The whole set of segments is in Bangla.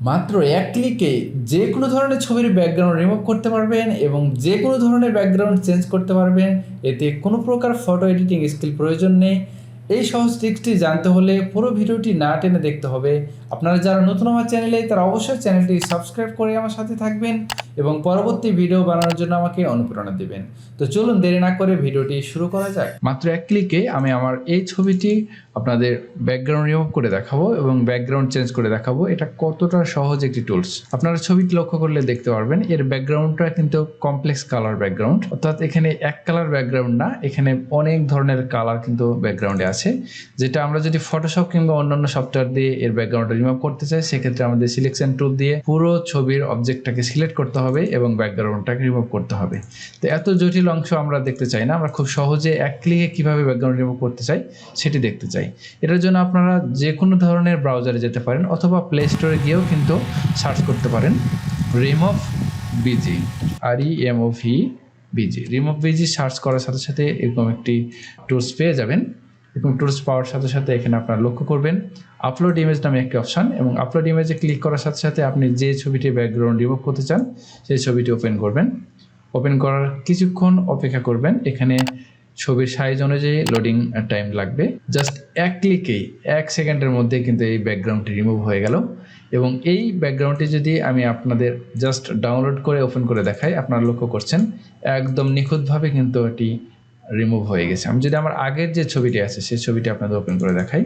মাত্র এক ক্লিকে যে কোনো ধরনের ছবির ব্যাকগ্রাউন্ড রিমুভ করতে পারবেন এবং যে কোনো ধরনের ব্যাকগ্রাউন্ড চেঞ্জ করতে পারবেন। এতে কোনো প্রকার ফটো এডিটিং স্কিল প্রয়োজন নেই। এই সহজ ট্রিক্সটি জানতে হলে পুরো ভিডিওটি না টেনে দেখতে হবে। আপনারা যারা নতুন আমার চ্যানেলে, তারা অবশ্যই চ্যানেলটি সাবস্ক্রাইব করে আমার সাথে থাকবেন এবং পরবর্তী ভিডিও বানানোর জন্য আমাকে অনুপ্রেরণা দেবেন। তো চলুন দেরি না করে ভিডিওটি শুরু করা যাক। মাত্র এক ক্লিকে আমি আমার এই ছবিটি আপনাদের ব্যাকগ্রাউন্ড রিমুভ করে দেখাবো এবং ব্যাকগ্রাউন্ড চেঞ্জ করে দেখাবো। এটা কতটা সহজ একটি টুলস আপনারা ছবিটি লক্ষ্য করলে দেখতে পারবেন। এর ব্যাকগ্রাউন্ডটা কিন্তু কমপ্লেক্স কালার ব্যাকগ্রাউন্ড, অর্থাৎ এখানে এক কালার ব্যাকগ্রাউন্ড না, এখানে অনেক ধরনের কালার কিন্তু ব্যাকগ্রাউন্ডে আছে। যেটা আমরা যদি ফটোশপ কিংবা অন্যান্য সফটওয়্যার দিয়ে এর ব্যাকগ্রাউন্ডটা রিমুভ করতে চাই, সেক্ষেত্রে আমাদের সিলেকশন টুল দিয়ে পুরো ছবির অবজেক্টটাকে সিলেক্ট করতে হবে এবং ব্যাকগ্রাউন্ডটাকে রিমুভ করতে হবে। তো এত জটিল অংশ আমরা দেখতে চাই না, আমরা খুব সহজে এক ক্লিকে কীভাবে ব্যাকগ্রাউন্ড রিমুভ করতে চাই সেটি দেখতে চাই। এটার জন্য আপনারা যে কোনো ধরনের ব্রাউজারে যেতে পারেন অথবা প্লে স্টোরে গিয়েও কিন্তু সার্চ করতে পারেন remove busy, REMOV remove busy search করার সাথে সাথে এরকম একটি টুলস পেয়ে যাবেন। এরকম টুলস পাওয়ার সাথে সাথে এখানে আপনারা লক্ষ্য করবেন আপলোড ইমেজ নামে একটি অপশান, এবং আপলোড ইমেজে ক্লিক করার সাথে সাথে আপনি যে ছবিটির ব্যাকগ্রাউন্ড রিমুভ করতে চান সেই ছবিটি ওপেন করবেন। ওপেন করার কিছুক্ষণ অপেক্ষা করবেন। এখানে ছবির সাইজ অনুযায়ী লোডিং টাইম লাগবে। জাস্ট এক ক্লিকেই 1 সেকেন্ডের মধ্যে কিন্তু এই ব্যাকগ্রাউন্ডটি রিমুভ হয়ে গেল। এবং এই ব্যাকগ্রাউন্ডটি যদি আমি আপনাদের জাস্ট ডাউনলোড করে ওপেন করে দেখাই, আপনারা লক্ষ্য করছেন একদম নিখুঁতভাবে কিন্তু এটি রিমুভ হয়ে গেছে। আমি যদি আমার আগের যে ছবিটি আছে সেই ছবিটি আপনাদের ওপেন করে দেখাই,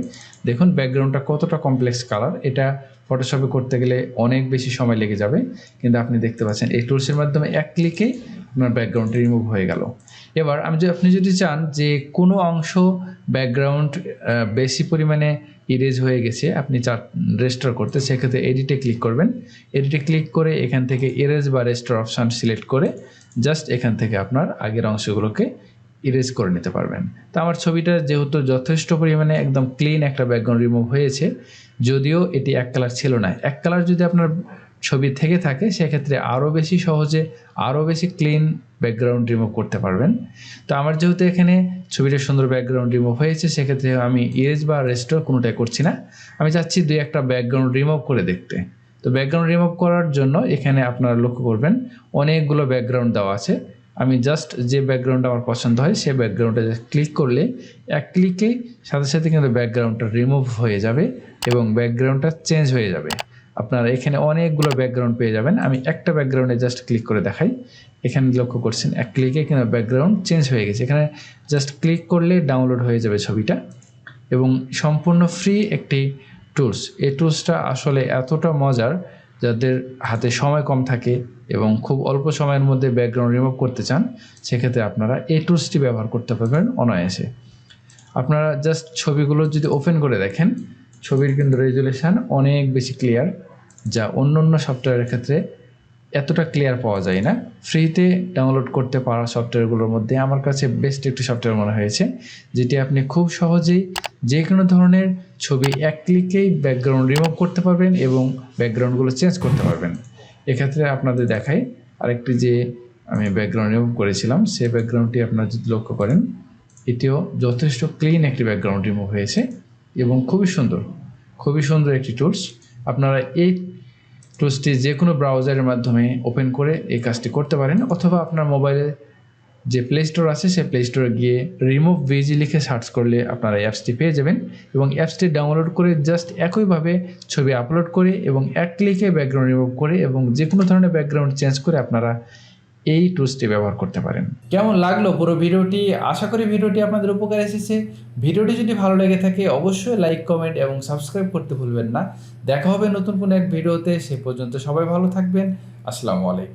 দেখুন ব্যাকগ্রাউন্ডটা কতটা কমপ্লেক্স কালার। এটা ফটোশপে করতে গেলে অনেক বেশি সময় লেগে যাবে, কিন্তু আপনি দেখতে পাচ্ছেন এই টুলসের মাধ্যমে এক ক্লিকেই আপনার ব্যাকগ্রাউন্ডটি রিমুভ হয়ে গেল। এবার আপনি যদি চান যে কোনো অংশ ব্যাকগ্রাউন্ড বেশি পরিমাণে ইরেজ হয়ে গেছে, আপনি চান রেস্টোর করতে, সেক্ষেত্রে এডিটে ক্লিক করবেন। এডিটে ক্লিক করে এখান থেকে ইরেজ বা রেস্টোর অপশান সিলেক্ট করে জাস্ট এখান থেকে আপনার আগের অংশগুলোকে ইরেজ করে নিতে পারবেন। তো আমার ছবিটা যেহেতু যথেষ্ট পরিমাণে একদম ক্লিন একটা ব্যাকগ্রাউন্ড রিমুভ হয়েছে, যদিও এটি এক কালার ছিল না। এক কালার যদি আপনার ছবি থেকে থাকে সেক্ষেত্রে আরও বেশি সহজে আরও বেশি ক্লিন ব্যাকগ্রাউন্ড রিমুভ করতে পারবেন। তো আমার যেহেতু এখানে ছবিটা সুন্দর ব্যাকগ্রাউন্ড রিমুভ হয়েছে, সেক্ষেত্রে আমি ইরেজ বা রেস্টোর কোনোটাই করছি না। আমি চাচ্ছি দুই একটা ব্যাকগ্রাউন্ড রিমুভ করে দেখতে। তো ব্যাকগ্রাউন্ড রিমুভ করার জন্য এখানে আপনারা লক্ষ্য করবেন অনেকগুলো ব্যাকগ্রাউন্ড দেওয়া আছে। আমি জাস্ট যে ব্যাকগ্রাউন্ডটা আমার পছন্দ হয় সেই ব্যাকগ্রাউন্ডটা ক্লিক করলে এক ক্লিকে সাথে সাথে কিন্তু ব্যাকগ্রাউন্ডটা রিমুভ হয়ে যাবে এবং ব্যাকগ্রাউন্ডটা চেঞ্জ হয়ে যাবে। আপনারা এখানে অনেকগুলো ব্যাকগ্রাউন্ড পেয়ে যাবেন। আমি একটা ব্যাকগ্রাউন্ডে জাস্ট ক্লিক করে দেখাই। এখানে লক্ষ্য করছেন এক ক্লিকে কিন্তু ব্যাকগ্রাউন্ড চেঞ্জ হয়ে গেছে। এখানে জাস্ট ক্লিক করলে ডাউনলোড হয়ে যাবে ছবিটা, এবং সম্পূর্ণ ফ্রি একটি টুলস। এই টুলসটা আসলে এতটা মজার, যাদের হাতে সময় কম থাকে এবং খুব অল্প সময়ের মধ্যে ব্যাকগ্রাউন্ড রিমুভ করতে চান, সেক্ষেত্রে আপনারা এই টুলসটি ব্যবহার করতে পারবেন অনায়াসে। আপনারা জাস্ট ছবিগুলো যদি ওপেন করে দেখেন, ছবির কিন্তু রেজুলেশান অনেক বেশি ক্লিয়ার, যা অন্য অন্য সফটওয়্যারের ক্ষেত্রে এতটা ক্লিয়ার পাওয়া যায় না। ফ্রিতে ডাউনলোড করতে পারা সফটওয়্যারগুলোর মধ্যে আমার কাছে বেস্ট একটি সফটওয়্যার মনে হয়েছে, যেটি আপনি খুব সহজেই যে কোনো ধরনের ছবি এক ক্লিকেই ব্যাকগ্রাউন্ড রিমুভ করতে পারবেন এবং ব্যাকগ্রাউন্ডগুলো চেঞ্জ করতে পারবেন। এক্ষেত্রে আপনাদের দেখাই আরেকটি যে আমি ব্যাকগ্রাউন্ড রিমুভ করেছিলাম, সেই ব্যাকগ্রাউন্ডটি আপনারা যদি লক্ষ্য করেন, এটিও যথেষ্ট ক্লিন একটি ব্যাকগ্রাউন্ড রিমুভ হয়েছে এবং খুবই সুন্দর একটি টুলস। আপনারা এই টুলসটি যে কোনো ব্রাউজারের মাধ্যমে ওপেন করে এই কাজটি করতে পারেন, অথবা আপনার মোবাইলে যে প্লে স্টোর আছে সেই প্লে স্টোরে গিয়ে রিমুভ বিজি লিখে সার্চ করলে আপনারা অ্যাপসটি পেয়ে যাবেন, এবং অ্যাপসটি ডাউনলোড করে জাস্ট একইভাবে ছবি আপলোড করে এবং এক ক্লিকে ব্যাকগ্রাউন্ড রিমুভ করে এবং যে কোনো ধরনের ব্যাকগ্রাউন্ড চেঞ্জ করে আপনারা এই টুলসটি ব্যবহার করতে পারেন। কেমন লাগলো পুরো ভিডিওটি? আশা করি ভিডিওটি আপনাদের উপকার এসেছে। ভিডিওটি যদি ভালো লেগে থাকে অবশ্যই লাইক, কমেন্ট এবং সাবস্ক্রাইব করতে ভুলবেন না। দেখা হবে নতুন কোনো এক ভিডিওতে। সে পর্যন্ত সবাই ভালো থাকবেন। আসসালামু আলাইকুম।